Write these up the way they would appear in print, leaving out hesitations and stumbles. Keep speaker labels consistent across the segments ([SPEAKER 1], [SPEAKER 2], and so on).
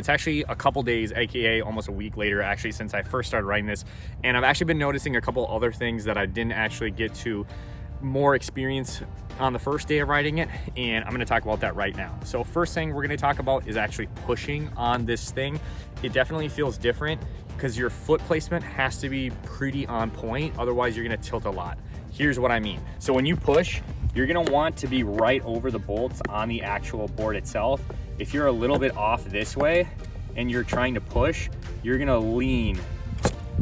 [SPEAKER 1] It's actually a couple days, aka almost a week later actually, since I first started riding this, and I've actually been noticing a couple other things that I didn't actually get to more experience on the first day of riding it, and I'm going to talk about that right now. So first thing we're going to talk about is actually pushing on this thing. It definitely feels different because your foot placement has to be pretty on point, otherwise you're going to tilt a lot. Here's what I mean. So when you push, you're going to want to be right over the bolts on the actual board itself. If you're a little bit off this way and you're trying to push, you're going to lean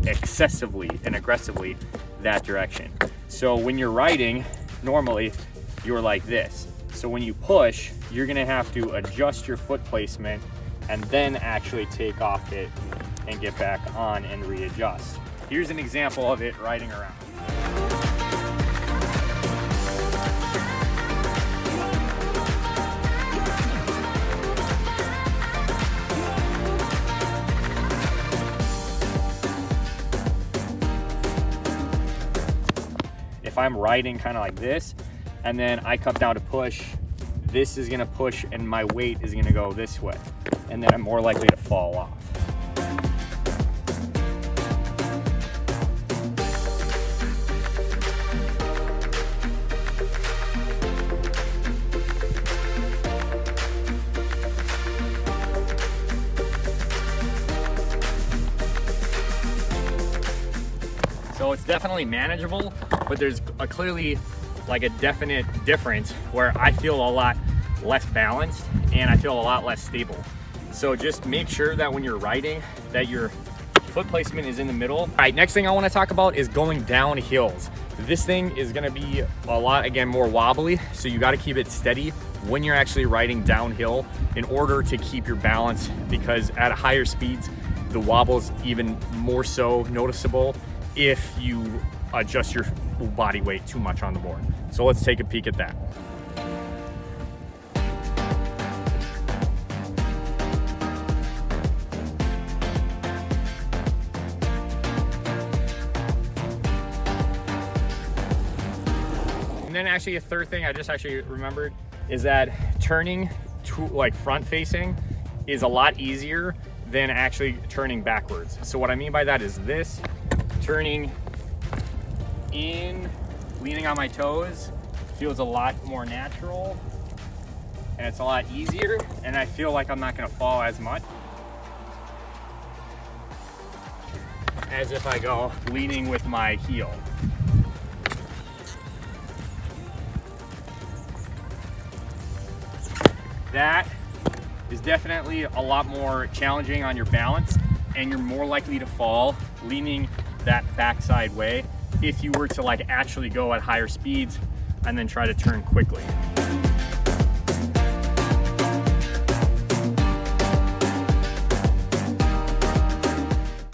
[SPEAKER 1] excessively and aggressively that direction. So when you're riding, normally you're like this. So when you push, you're gonna have to adjust your foot placement and then actually take off it and get back on and readjust. Here's an example of it riding around. If I'm riding kind of like this, and then I come down to push, this is gonna push and my weight is gonna go this way. And then I'm more likely to fall off. So it's definitely manageable, but there's clearly like a definite difference where I feel a lot less balanced and I feel a lot less stable. So just make sure that when you're riding that your foot placement is in the middle. All right, next thing I want to talk about is going down hills. This thing is going to be a lot, again, more wobbly, so you got to keep it steady when you're actually riding downhill in order to keep your balance, because at higher speeds the wobble's even more so noticeable if you adjust your body weight too much on the board. So let's take a peek at that. And then actually a third thing I just actually remembered is that turning to like front facing is a lot easier than actually turning backwards. So what I mean by that is this, turning in, leaning on my toes, feels a lot more natural and it's a lot easier, and I feel like I'm not gonna fall as much as if I go leaning with my heel. That is definitely a lot more challenging on your balance, and you're more likely to fall leaning that backside way if you were to like actually go at higher speeds and then try to turn quickly.